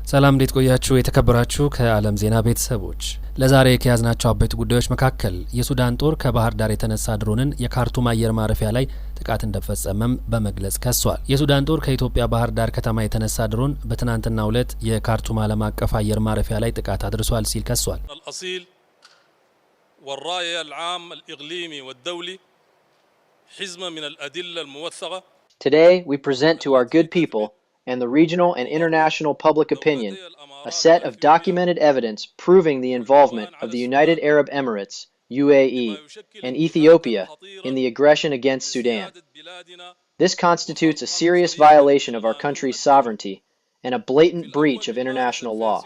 ሰላም እንዴት ቆያችሁ የተከበራችሁ ከዓለም ዜና ቤተሰቦች ለዛሬ ከያዝናቸው አበይት ጉዳዮች መካከል የሱዳን ጦር ከባህር ዳር የተነሳ ድሮንን የካርቱም አየር ማረፊያ ላይ ጥቃት እንደፈጸመም በመግለጽ ከሷል። የሱዳን ጦር ከኢትዮጵያ ባህር ዳር ከተማ የተነሳ ድሮን በትናንትናው ዕለት የካርቱም ዓለም አቀፍ አየር ማረፊያ ላይ ጥቃት አድርሷል ሲል ከሷል። الأصيل والرأي العام الإقليمي والدولي حزمة من الأدلة الموثقة. Today we present to our good people and the regional and international public opinion a set of documented evidence proving the involvement of the United Arab Emirates, UAE, and Ethiopia in the aggression against Sudan. This constitutes a serious violation of our country's sovereignty and a blatant breach of international law.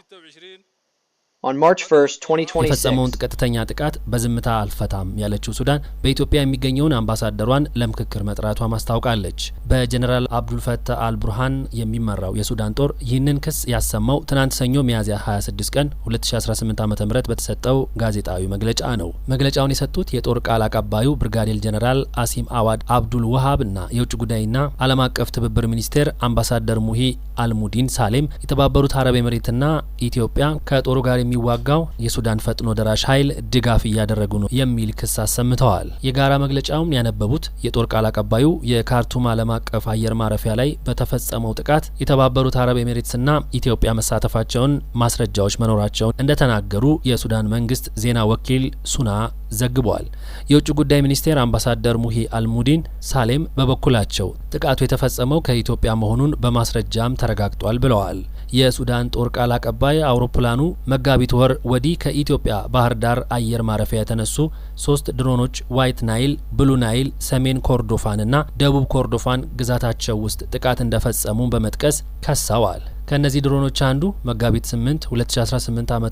On March 1st, 2026 የፈጸመውን ቀጥተኛ ጥቃት በዝምታ አልፈታም ያለችው ሱዳን በኢትዮጵያ የሚገኘውን አምባሳደሯን ለምክክር መጥራቷ ማስታወቃለች። በጀነራል አብዱል ፈታህ አልቡርሃን የሚመራው የሱዳን ጦር ይህንን ክስ ያሰማው ትናንት ሰኞ ሚያዝያ 26 ቀን 2018 ዓ.ም በተሰጠው ጋዜጣዊ መግለጫ ነው። መግለጫውን የሰጡት የጦር ቃል አቀባዩ ብርጋዴር ጀነራል አሲም አዋድ አብዱል ወሃብ እና የውጭ ጉዳይና ዓለም አቀፍ ትብብር ሚኒስቴር አምባሳደር ሙሂ አልሙዲን ሳሌም የተባበሩት አረብ ኤሚሬትና ኢትዮጵያ ከጦሩ ጋር የሚዋጋው የሱዳን ፈጥኖ ደራሽ ኃይል ድጋፍ እያደረጉ ነው የሚል ክስ አሰምተዋል። የጋራ መግለጫውን ያነበቡት የጦር ቃል አቀባዩ የካርቱም ዓለም አቀፍ አየር ማረፊያ ላይ በተፈጸመው ጥቃት የተባበሩት አረብ ኤሚሬትስና ኢትዮጵያ መሳተፋቸውን ማስረጃዎች መኖራቸውን እንደተናገሩ የሱዳን መንግስት ዜና ወኪል ሱና ዘግቧል። የውጭ ጉዳይ ሚኒስቴር አምባሳደር ሙሂ አልሙዲን ሳሌም በበኩላቸው ጥቃቱ የተፈጸመው ከኢትዮጵያ መሆኑን በማስረጃም ተረጋግጧል ብለዋል። የሱዳን ጦር ቃል አቀባይ አውሮፕላኑ መጋቢት ወር ወዲህ ከኢትዮጵያ ባህር ዳር አየር ማረፊያ የተነሱ 3 ድሮኖች ዋይት ናይል፣ ብሉ ናይል፣ ሰሜን ኮርዶፋንና ደቡብ ኮርዶፋን ግዛታቸው ውስጥ ጥቃት እንደፈጸሙ በመጥቀስ ከሰዋል። ከነዚህ ድሮኖች አንዱ መጋቢት 8 2018 ዓ.ም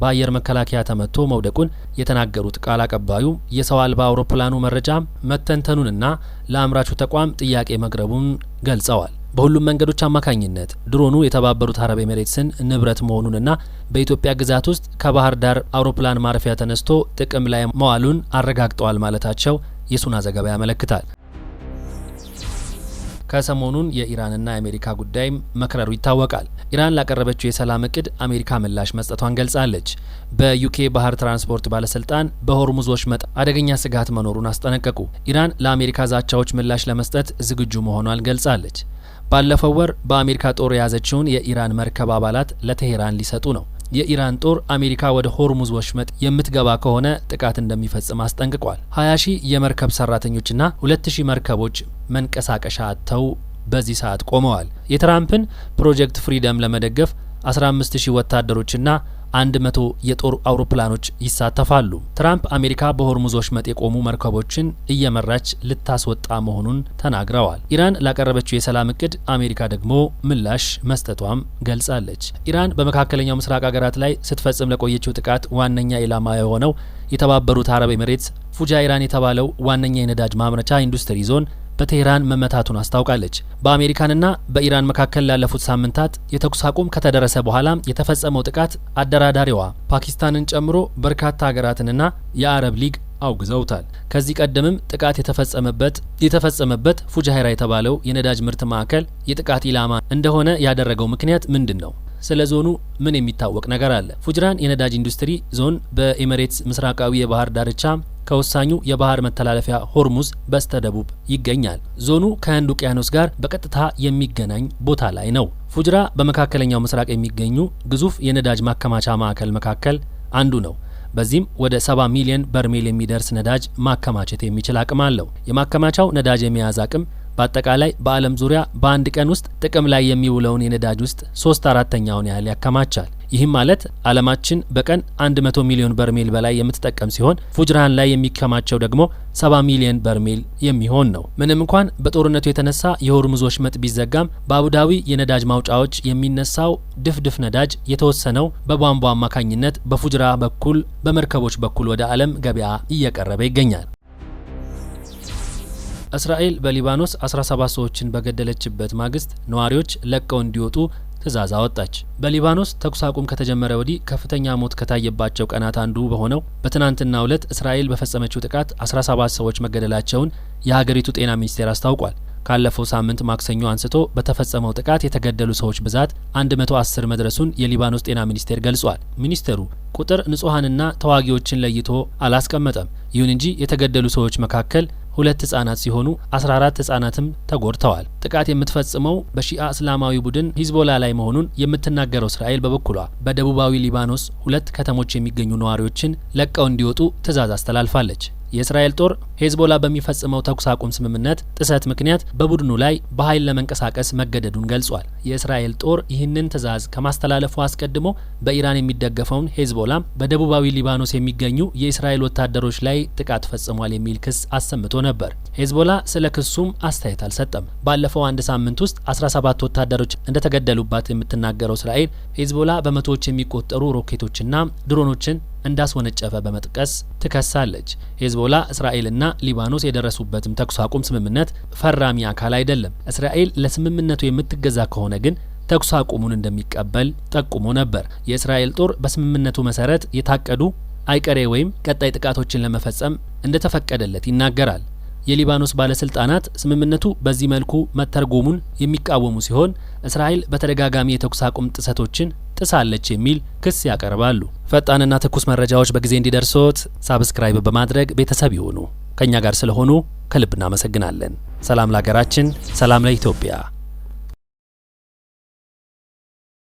በአየር መከላከያ ተመቶ መውደቁን የተናገሩት ቃል አቀባዩ የሰው አልባ አውሮፕላኑ መረጃ መተንተኑንና ለአምራቹ ተቋም ጥያቄ መቅረቡን ገልጸዋል። በሁሉም መንገዶች አማካኝነት ድሮኑ የተባበሩት አረብ ኤሚሬትስን ንብረት መሆኑንና በኢትዮጵያ ግዛት ውስጥ ከባህር ዳር አውሮፕላን ማረፊያ ተነስቶ ጥቅም ላይ መዋሉን አረጋግጠዋል ማለታቸው የሱና ዘገባ ያመለክታል። ከሰሞኑን የኢራንና የአሜሪካ ጉዳይ መክረሩ ይታወቃል። ኢራን ላቀረበችው የሰላም እቅድ አሜሪካ ምላሽ መስጠቷን ገልጻለች። በዩኬ ባህር ትራንስፖርት ባለስልጣን በሆርሙዝ ወሽመጥ አደገኛ ስጋት መኖሩን አስጠነቀቁ። ኢራን ለአሜሪካ ዛቻዎች ምላሽ ለመስጠት ዝግጁ መሆኗን ገልጻለች። ባለፈው ወር በአሜሪካ ጦር የያዘችውን የኢራን መርከብ አባላት ለቴሄራን ሊሰጡ ነው። የኢራን ጦር አሜሪካ ወደ ሆርሙዝ ወሽመጥ የምትገባ ከሆነ ጥቃት እንደሚፈጽም አስጠንቅቋል። 20 ሺህ የመርከብ ሰራተኞችና 2000 መርከቦች መንቀሳቀሻ አጥተው በዚህ ሰዓት ቆመዋል። የትራምፕን ፕሮጀክት ፍሪደም ለመደገፍ 15000 ወታደሮችና 100 የጦር አውሮፕላኖች ይሳተፋሉ። ትራምፕ አሜሪካ በሆርሙዝ ወሽመጥ የቆሙ መርከቦችን እየመራች ልታስወጣ መሆኑን ተናግረዋል። ኢራን ላቀረበችው የሰላም እቅድ አሜሪካ ደግሞ ምላሽ መስጠቷም ገልጻለች። ኢራን በመካከለኛው ምስራቅ ሀገራት ላይ ስትፈጽም ለቆየችው ጥቃት ዋነኛ ኢላማ የሆነው የተባበሩት አረብ ኤሚሬትስ ፉጃይራን የተባለው ዋነኛ የነዳጅ ማምረቻ ኢንዱስትሪ ዞን በቴሄራን መመታቱን አስታውቃለች። በአሜሪካንና በኢራን መካከል ላለፉት ሳምንታት የተኩስ አቁም ከተደረሰ በኋላ የተፈጸመው ጥቃት አደራዳሪዋ ፓኪስታንን ጨምሮ በርካታ ሀገራትንና የአረብ ሊግ አውግዘውታል። ከዚህ ቀደምም ጥቃት የተፈጸመበት ፉጃይራ የተባለው የነዳጅ ምርት ማዕከል የጥቃት ኢላማ እንደሆነ ያደረገው ምክንያት ምንድን ነው? ስለ ዞኑ ምን የሚታወቅ ነገር አለ? ፉጅራን የነዳጅ ኢንዱስትሪ ዞን በኤሚሬትስ ምስራቃዊ የባህር ዳርቻ ከወሳኙ የባህር መተላለፊያ ሆርሙዝ በስተደቡብ ይገኛል። ዞኑ ከህንድ ውቅያኖስ ጋር በቀጥታ የሚገናኝ ቦታ ላይ ነው። ፉጅራ በመካከለኛው ምስራቅ የሚገኙ ግዙፍ የነዳጅ ማከማቻ ማዕከል መካከል አንዱ ነው። በዚህም ወደ 70 ሚሊዮን በርሜል የሚደርስ ነዳጅ ማከማቸት የሚችል አቅም አለው። የማከማቻው ነዳጅ የመያዝ አቅም በአጠቃላይ በዓለም ዙሪያ በአንድ ቀን ውስጥ ጥቅም ላይ የሚውለውን የነዳጅ ውስጥ 3/4ኛውን ያህል ያከማቻል። ይህም ማለት ዓለማችን በቀን 100 ሚሊዮን በርሜል በላይ የምትጠቀም ሲሆን ፉጅራን ላይ የሚከማቸው ደግሞ 70 ሚሊዮን በርሜል የሚሆን ነው። ምንም እንኳን በጦርነቱ የተነሳ የሆርሙዝ ወሽመጥ ቢዘጋም በአቡዳዊ የነዳጅ ማውጫዎች የሚነሳው ድፍድፍ ነዳጅ የተወሰነው በቧንቧ አማካኝነት በፉጅራ በኩል በመርከቦች በኩል ወደ ዓለም ገበያ እየቀረበ ይገኛል። እስራኤል በሊባኖስ 17 ሰዎችን በገደለችበት ማግስት ነዋሪዎች ለቀው እንዲወጡ ትዕዛዝ አወጣች። በሊባኖስ ተኩስ አቁም ከተጀመረ ወዲህ ከፍተኛ ሞት ከታየባቸው ቀናት አንዱ በሆነው በትናንትናው ዕለት እስራኤል በፈጸመችው ጥቃት 17 ሰዎች መገደላቸውን የሀገሪቱ ጤና ሚኒስቴር አስታውቋል። ካለፈው ሳምንት ማክሰኞ አንስቶ በተፈጸመው ጥቃት የተገደሉ ሰዎች ብዛት 110 መድረሱን የሊባኖስ ጤና ሚኒስቴር ገልጿል። ሚኒስቴሩ ቁጥር ንጹሃንና ተዋጊዎችን ለይቶ አላስቀመጠም። ይሁን እንጂ የተገደሉ ሰዎች መካከል 2 ህጻናት ሲሆኑ 14 ህጻናትም ተጎድተዋል። ጥቃት የምትፈጽመው በሺአ እስላማዊ ቡድን ሂዝቦላ ላይ መሆኑን የምትናገረው እስራኤል በበኩሏ በደቡባዊ ሊባኖስ 2 ከተሞች የሚገኙ ነዋሪዎችን ለቀው እንዲወጡ ትዕዛዝ አስተላልፋለች። የእስራኤል ጦር ሂዝቦላ በሚፈጽመው ተኩስ አቁም ስምምነት ጥሰት ምክንያት በቡድኑ ላይ በኃይል ለመንቀሳቀስ መገደዱን ገልጿል። የእስራኤል ጦር ይህንን ትዕዛዝ ከማስተላለፉ አስቀድሞ በኢራን የሚደገፈውን ሂዝቦላ በደቡባዊ ሊባኖስ የሚገኙ የእስራኤል ወታደሮች ላይ ጥቃት ፈጽሟል የሚል ክስ አሰምቶ ነበር። ሂዝቦላ ስለ ክሱም አስተያየት አልሰጠም። ባለፈው አንድ ሳምንት ውስጥ 17 ወታደሮች እንደተገደሉባት የምትናገረው እስራኤል ሂዝቦላ በመቶዎች የሚቆጠሩ ሮኬቶችና ድሮኖችን እንዳስወነጨፈ በመጥቀስ ትከሳለች። ሂዝቦላ እስራኤልና ሊባኖስ የደረሱበትም ተኩስ አቁም ስምምነት ፈራሚ አካል አይደለም። እስራኤል ለስምምነቱ የምትገዛ ከሆነ ግን ተኩስ አቁሙን እንደሚቀበል ጠቁሞ ነበር። የእስራኤል ጦር በስምምነቱ መሰረት የታቀዱ አይቀሬ ወይም ቀጣይ ጥቃቶችን ለመፈጸም እንደተፈቀደለት ይናገራል። የሊባኖስ ባለስልጣናት ስምምነቱ በዚህ መልኩ መተርጎሙን የሚቃወሙ ሲሆን እስራኤል በተደጋጋሚ የተኩስ አቁም ጥሰቶችን ጥሳለች የሚል ክስ ያቀርባሉ። ፈጣንና ትኩስ መረጃዎች በጊዜ እንዲደርሶት ሳብስክራይብ በማድረግ ቤተሰብ ይሁኑ። ከኛ ጋር ስለሆኑ ከልብ እናመሰግናለን። ሰላም ለሀገራችን፣ ሰላም ለኢትዮጵያ።